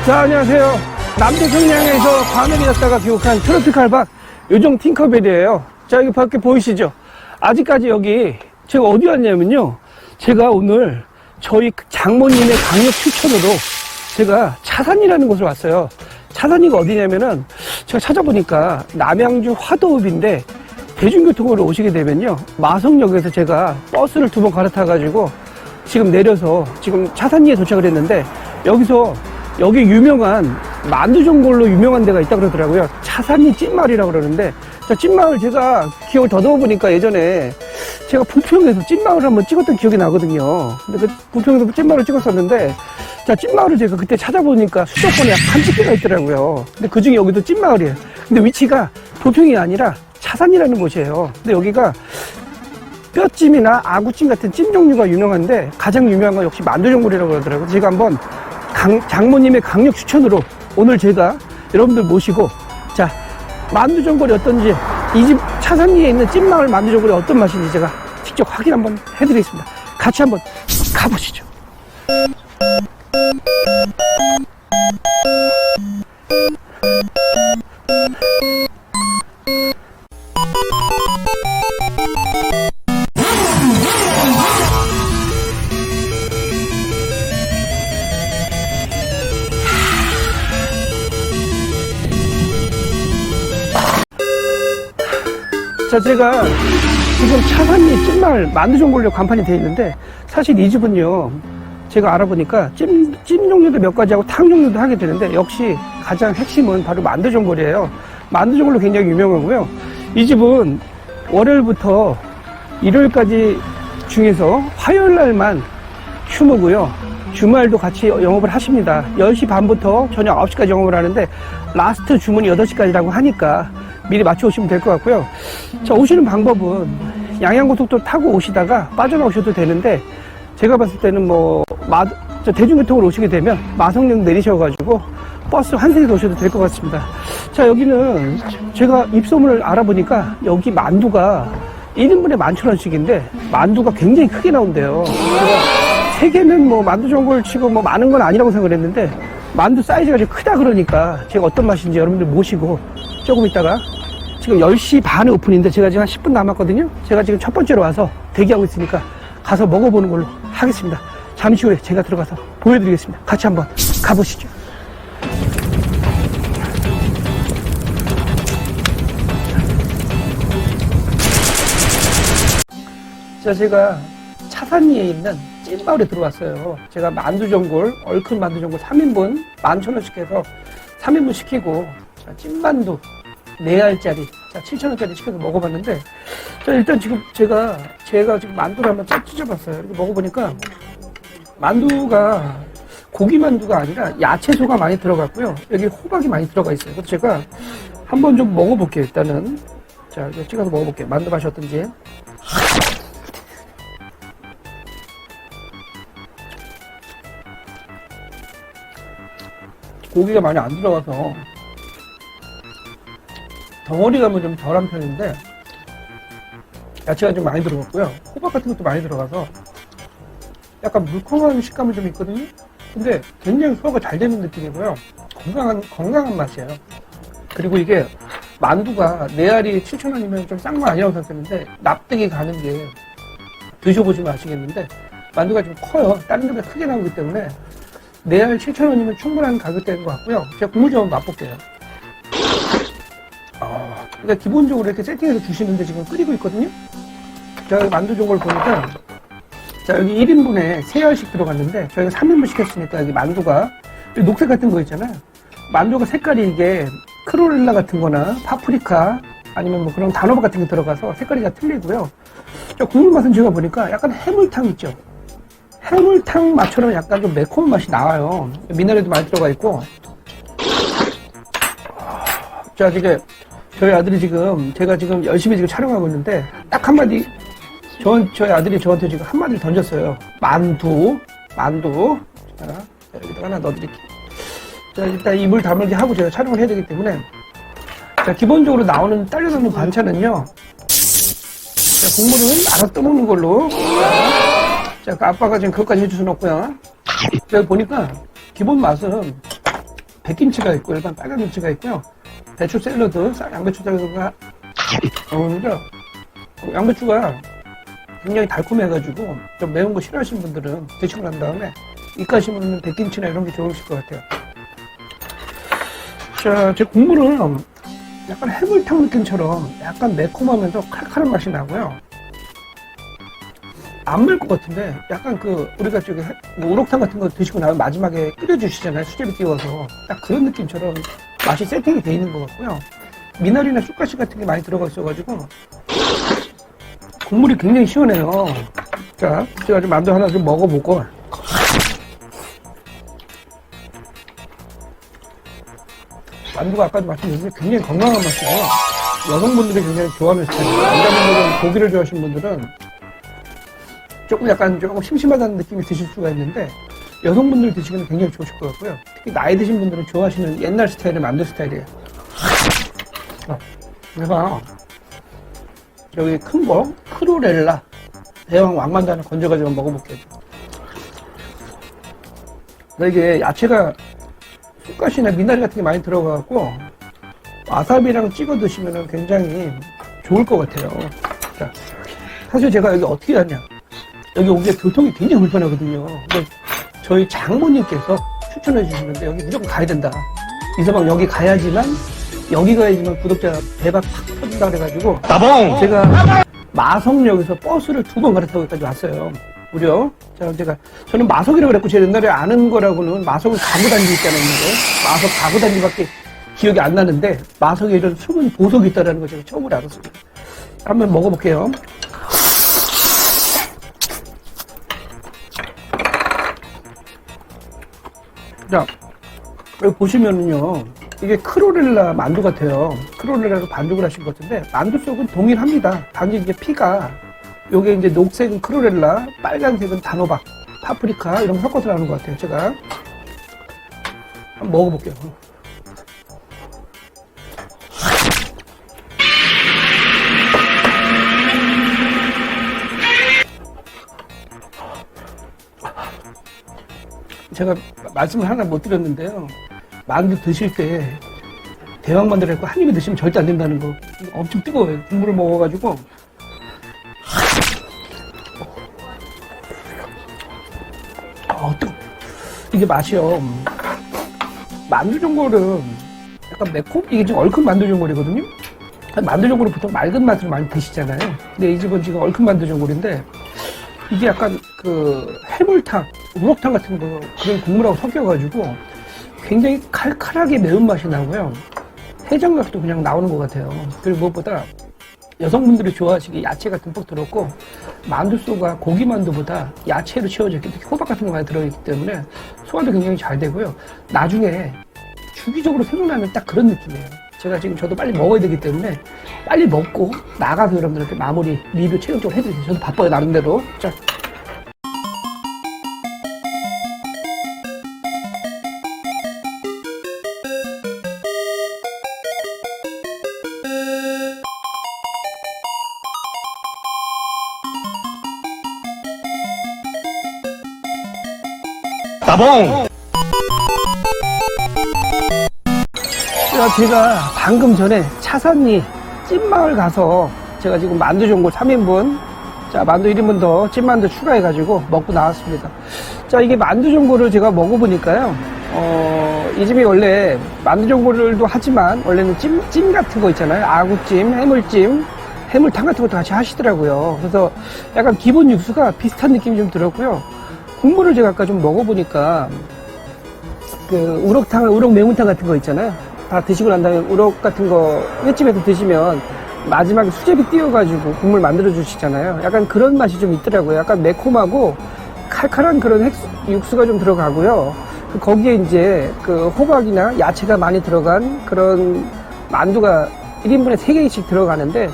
자, 안녕하세요. 남태평양에서 과메기 잡다가 귀국한 트로피칼박 요정 팅커벨이에요. 자, 여기 밖에 보이시죠? 아직까지 여기 제가 어디 왔냐면요, 제가 오늘 저희 장모님의 강력 추천으로 제가 차산이라는 곳을 왔어요. 차산이가 어디냐면은 제가 찾아보니까 남양주 화도읍인데, 대중교통으로 오시게 되면요, 마성역에서 제가 버스를 2번 갈아타가지고 지금 내려서 지금 차산리에 도착을 했는데, 여기 유명한 만두전골로 유명한 데가 있다 그러더라고요. 차산리 찐마을이라고 그러는데, 자, 찐마을 제가 기억을 더듬어 보니까 예전에 제가 부평에서 찐마을을 한번 찍었던 기억이 나거든요. 근데 그 부평에서 찐마을을 찍었었는데, 자, 찐마을을 제가 그때 찾아보니까 수도권에 약 30개가 있더라고요. 근데 그 중에 여기도 찐마을이에요. 근데 위치가 부평이 아니라 차산이라는 곳이에요. 근데 여기가 뼈찜이나 아구찜 같은 찜 종류가 유명한데, 가장 유명한 건 역시 만두전골이라고 그러더라고요. 제가 한번 장모님의 강력 추천으로 오늘 제가 여러분들 모시고, 자, 만두전골이 어떤지, 이 집 차산리에 있는 찐마을 만두전골이 어떤 맛인지 제가 직접 확인 한번 해드리겠습니다. 같이 한번 가보시죠. 자, 제가 지금 차산리 찐마을 만두전골로 간판이 되어 있는데, 사실 이 집은요, 제가 알아보니까 찜 종류도 몇 가지 하고 탕 종류도 하게 되는데, 역시 가장 핵심은 바로 만두전골이에요. 만두전골로 굉장히 유명하고요. 이 집은 월요일부터 일요일까지 중에서 화요일 날만 휴무고요. 주말도 같이 영업을 하십니다. 10시 반부터 저녁 9시까지 영업을 하는데, 라스트 주문이 8시까지라고 하니까 미리 맞춰 오시면 될 것 같고요. 자, 오시는 방법은 양양고속도로 타고 오시다가 빠져나오셔도 되는데, 제가 봤을 때는 대중교통으로 오시게 되면 마성역 내리셔가지고 버스 한 세대 오셔도 될 것 같습니다. 자, 여기는 제가 입소문을 알아보니까 여기 만두가 1인분에 11,000원씩인데 만두가 굉장히 크게 나온대요. 제가 3개는 만두전골 치고 많은 건 아니라고 생각을 했는데, 만두 사이즈가 좀 크다 그러니까 제가 어떤 맛인지 여러분들 모시고 조금 있다가, 지금 10시 반에 오픈인데 제가 지금 한 10분 남았거든요. 제가 지금 첫 번째로 와서 대기하고 있으니까 가서 먹어보는 걸로 하겠습니다. 잠시 후에 제가 들어가서 보여드리겠습니다. 같이 한번 가보시죠. 자, 제가 차산리에 있는 찐마을에 들어왔어요. 제가 만두전골, 얼큰 만두전골 3인분 11,000원씩 해서 3인분 시키고, 자, 찐만두 4알짜리, 자, 7,000원짜리 시켜서 먹어봤는데, 자, 일단 지금 제가 지금 만두를 한번 찢어봤어요. 이렇게 먹어보니까 만두가 고기 만두가 아니라 야채소가 많이 들어갔고요. 여기 호박이 많이 들어가 있어요. 그래서 제가 한번 좀 먹어볼게요. 일단은 자, 이거 찍어서 먹어볼게요. 만두 맛이 어떤지. 고기가 많이 안 들어가서 덩어리가 좀 덜한 편인데, 야채가 좀 많이 들어갔고요. 호박 같은 것도 많이 들어가서 약간 물컹한 식감이 좀 있거든요. 근데 굉장히 소화가 잘 되는 느낌이고요. 건강한 맛이에요. 그리고 이게 만두가 4알이 7,000원이면 좀 싼 거 아니라고 생각했는데, 납득이 가는 게, 드셔보시면 아시겠는데 만두가 좀 커요. 다른 데보다 크게 나오기 때문에 4알 7,000원이면 충분한 가격대인 것 같고요. 제가 국물 좀 맛볼게요. 그러니까 기본적으로 이렇게 세팅해서 주시는데 지금 끓이고 있거든요. 자, 만두전골 보니까, 자, 여기 1인분에 3알씩 들어갔는데, 저희가 3인분 시켰으니까 여기 만두가 녹색 같은 거 있잖아요. 만두가 색깔이 이게 크롤라 같은 거나 파프리카 아니면 그런 단호박 같은 게 들어가서 색깔이 다 틀리고요. 자, 국물 맛은 제가 보니까 약간 해물탕 있죠. 해물탕 맛처럼 약간 좀 매콤한 맛이 나와요. 미나리도 많이 들어가 있고. 자, 이게 저희 아들이 제가 지금 열심히 촬영하고 있는데, 딱 한마디, 저희 아들이 저한테 지금 한마디를 던졌어요. 만두. 자, 여기다가 하나 넣어드릴게요. 자, 일단 이물 다물기 하고 제가 촬영을 해야 되기 때문에, 자, 기본적으로 딸려 나오는 반찬은요, 자, 국물은 알아서 떠먹는 걸로. 자, 그 아빠가 지금 그것까지 해줄 수는 없고요. 제가 보니까 기본 맛은 백김치가 있고 일반 빨간 김치가 있고요. 배추 샐러드, 양배추 샐러드가 나오는데 양배추가 굉장히 달콤해가지고 좀 매운 거 싫어하시는 분들은 드시고 난 다음에 입가심으로는 백김치나 이런 게 좋으실 것 같아요. 자, 제 국물은 약간 해물탕 느낌처럼 약간 매콤하면서 칼칼한 맛이 나고요. 안 맵 것 같은데 약간 우리가 저기 우럭탕 같은 거 드시고 나면 마지막에 끓여주시잖아요. 수제비 띄워서 딱 그런 느낌처럼 맛이 세팅이 돼 있는 것 같고요. 미나리나 쑥가시 같은 게 많이 들어가 있어가지고 국물이 굉장히 시원해요. 자, 제가 좀 만두 하나 좀 먹어보고. 만두가 아까도 말씀드렸는데 굉장히 건강한 맛이에요. 여성분들이 굉장히 좋아하는 스타일이에요. 남자분들은 고기를 좋아하시는 분들은 조금 심심하다는 느낌이 드실 수가 있는데 여성분들 드시기는 굉장히 좋으실 것 같고요. 특히 나이 드신 분들은 좋아하시는 옛날 스타일의 만두 스타일이에요. 제가 여기 큰 거 크루렐라 대왕 왕만두 하나 건져가지고 먹어볼게요. 이게 야채가 쑥갓이나 미나리 같은 게 많이 들어가고 와사비랑 찍어 드시면 굉장히 좋을 것 같아요. 자, 사실 제가 여기 어떻게 갔냐, 여기 오기에 교통이 굉장히 불편하거든요. 근데 저희 장모님께서 추천해 주시는데 여기 무조건 가야 된다, 이서방 여기 가야지만 구독자 대박 팍 터진다 그래가지고 나봉! 제가 마성역에서 버스를 2번 갈아타고 여기까지 왔어요. 무려. 자, 저는 마석이라고 그랬고, 제 옛날에 아는 거라고는 마석을 가구단지 있잖아요. 마석 가구단지밖에 기억이 안 나는데, 마석에 이런 숨은 보석이 있다는 걸 제가 처음으로 알았습니다. 한번 먹어볼게요. 자, 여기 보시면은요, 이게 크로렐라 만두 같아요. 크로렐라로 반죽을 하신 것 같은데, 만두 속은 동일합니다. 단지 이제 피가, 요게 이제 녹색은 크로렐라, 빨간색은 단호박, 파프리카 이런 거 섞어서 나오는 것 같아요. 제가 한번 먹어볼게요. 제가 말씀을 하나 못 드렸는데요. 만두 드실 때 대왕 만두를 했고 한 입에 드시면 절대 안 된다는 거. 엄청 뜨거워요. 국물을 먹어가지고. 이게 맛이요. 만두전골은 약간 매콤? 이게 지금 얼큰 만두전골이거든요? 만두전골은 보통 맑은 맛을 많이 드시잖아요. 근데 이 집은 지금 얼큰 만두전골인데, 이게 약간 해물탕, 우럭탕 같은 거, 그런 국물하고 섞여가지고 굉장히 칼칼하게 매운맛이 나고요. 해장각도 그냥 나오는 것 같아요. 그리고 무엇보다 여성분들이 좋아하시기 야채가 듬뿍 들었고, 만두소가 고기 만두보다 야채로 채워져 있기 때문에 호박 같은 거 많이 들어있기 때문에 소화도 굉장히 잘 되고요. 나중에 주기적으로 생각나는 딱 그런 느낌이에요. 제가 지금 저도 빨리 먹어야 되기 때문에 빨리 먹고 나가서 여러분들한테 마무리 리뷰 최종적으로 해드릴게요. 저도 바빠요, 나름대로. 자. 나봉! 제가 방금 전에 차선리 찐마을 가서 제가 지금 만두전골 3인분, 자, 만두 1인분 더 찐만두 추가해가지고 먹고 나왔습니다. 자, 이게 만두전골을 제가 먹어보니까요, 이 집이 원래 만두전골도 하지만 원래는 찜 같은 거 있잖아요. 아구찜, 해물찜, 해물탕 같은 것도 같이 하시더라고요. 그래서 약간 기본 육수가 비슷한 느낌이 좀 들었고요. 국물을 제가 아까 좀 먹어보니까 우럭 매운탕 같은 거 있잖아요. 다 드시고 난 다음에 우럭 같은 거 횟집에서 드시면 마지막에 수제비 띄워가지고 국물 만들어 주시잖아요. 약간 그런 맛이 좀 있더라고요. 약간 매콤하고 칼칼한 그런 육수가 좀 들어가고요. 거기에 이제 호박이나 야채가 많이 들어간 그런 만두가 1인분에 3개씩 들어가는데,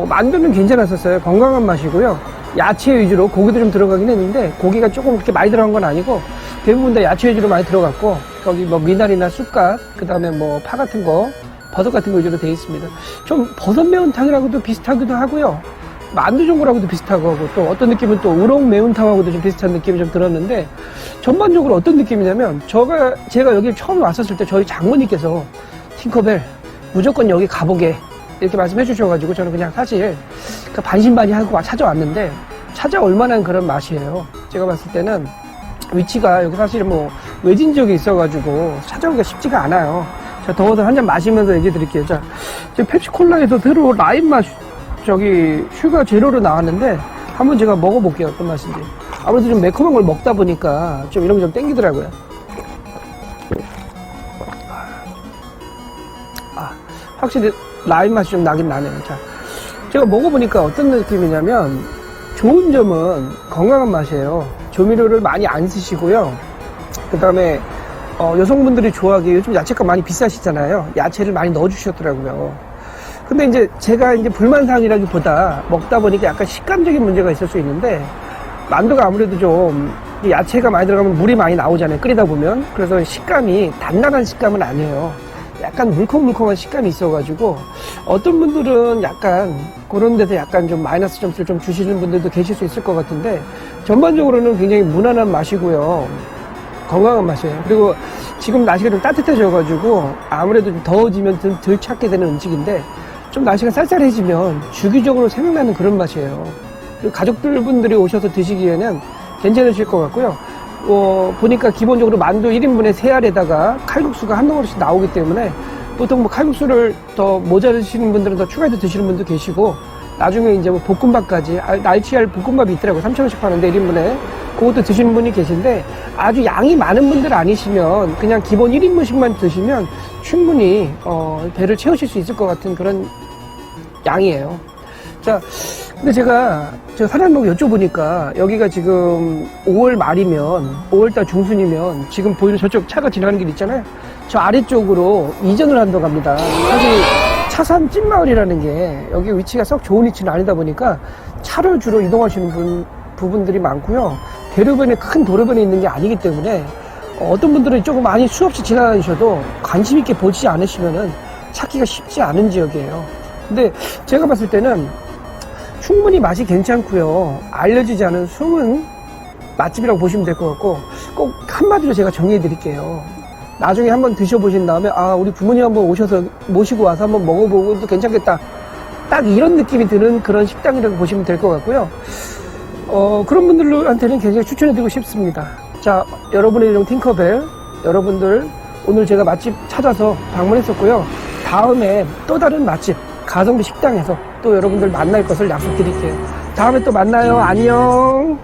만두는 괜찮았었어요. 건강한 맛이고요. 야채 위주로 고기도 좀 들어가긴 했는데, 고기가 조금 그렇게 많이 들어간 건 아니고 대부분 다 야채 위주로 많이 들어갔고, 거기 뭐 미나리나 쑥갓, 그 다음에 뭐 파 같은 거, 버섯 같은 거 위주로 되어 있습니다. 좀 버섯 매운탕이라고도 비슷하기도 하고요. 만두전골하고도 비슷하고 하고 또 어떤 느낌은 또 우럭 매운탕하고도 좀 비슷한 느낌이 좀 들었는데 전반적으로 어떤 느낌이냐면 제가 여기 처음 왔었을 때 저희 장모님께서 팅커벨 무조건 여기 가보게 이렇게 말씀해 주셔가지고 저는 그냥 사실 반신반의하고 찾아왔는데 찾아올 만한 그런 맛이에요. 제가 봤을 때는 위치가 여기 사실 뭐 외진 지역에 있어가지고 찾아오기가 쉽지가 않아요. 자, 더워서 한 잔 마시면서 얘기 드릴게요. 자, 지금 펩시콜라에서 새로 라임 맛 슈가 제로로 나왔는데 한번 제가 먹어볼게요. 어떤 맛인지. 아무래도 좀 매콤한 걸 먹다 보니까 좀 이런 게 좀 땡기더라고요. 확실히 라임 맛이 좀 나긴 나네요. 자, 제가 먹어보니까 어떤 느낌이냐면 좋은 점은 건강한 맛이에요. 조미료를 많이 안 쓰시고요. 그 다음에 여성분들이 좋아하기에 요즘 야채가 많이 비싸시잖아요. 야채를 많이 넣어주셨더라고요. 근데 이제 제가 이제 불만사항이라기보다 먹다 보니까 약간 식감적인 문제가 있을 수 있는데 만두가 아무래도 좀 야채가 많이 들어가면 물이 많이 나오잖아요. 끓이다 보면. 그래서 식감이 단단한 식감은 아니에요. 약간 물컹물컹한 식감이 있어가지고 어떤 분들은 약간 그런 데서 약간 좀 마이너스 점수를 좀 주시는 분들도 계실 수 있을 것 같은데 전반적으로는 굉장히 무난한 맛이고요. 건강한 맛이에요. 그리고 지금 날씨가 좀 따뜻해져가지고 아무래도 좀 더워지면 덜 찾게 되는 음식인데 좀 날씨가 쌀쌀해지면 주기적으로 생각나는 그런 맛이에요. 그리고 가족들분들이 오셔서 드시기에는 괜찮으실 것 같고요. 보니까 기본적으로 만두 1인분에 3알에다가 칼국수가 한 덩어리씩 나오기 때문에 보통 뭐 칼국수를 더 모자르시는 분들은 더 추가해서 드시는 분도 계시고 나중에 이제 뭐 볶음밥까지 날치알 볶음밥이 있더라고요. 3,000원씩 파는데 1인분에 그것도 드시는 분이 계신데 아주 양이 많은 분들 아니시면 그냥 기본 1인분씩만 드시면 충분히 배를 채우실 수 있을 것 같은 그런 양이에요. 자, 근데 제가 사장님하고 여쭤보니까 여기가 지금 5월 말이면 5월달 중순이면 지금 보이는 저쪽 차가 지나가는 길 있잖아요. 저 아래쪽으로 이전을 한다고 합니다. 사실 차산 찐마을이라는 게 여기 위치가 썩 좋은 위치는 아니다 보니까 차를 주로 이동하시는 부분들이 많고요. 대로변에 큰 도로변에 있는 게 아니기 때문에 어떤 분들은 조금 많이 수없이 지나다니셔도 관심 있게 보지 않으시면은 찾기가 쉽지 않은 지역이에요. 근데 제가 봤을 때는 충분히 맛이 괜찮고요. 알려지지 않은 숨은 맛집이라고 보시면 될 것 같고 꼭 한마디로 제가 정리해 드릴게요. 나중에 한번 드셔보신 다음에 우리 부모님 한번 오셔서 모시고 와서 한번 먹어보고 또 괜찮겠다. 딱 이런 느낌이 드는 그런 식당이라고 보시면 될 것 같고요. 그런 분들한테는 굉장히 추천해드리고 싶습니다. 자, 여러분의 이름 팅커벨, 여러분들 오늘 제가 맛집 찾아서 방문했었고요. 다음에 또 다른 맛집 가성비 식당에서 또 여러분들 만날 것을 약속드릴게요. 다음에 또 만나요. 안녕.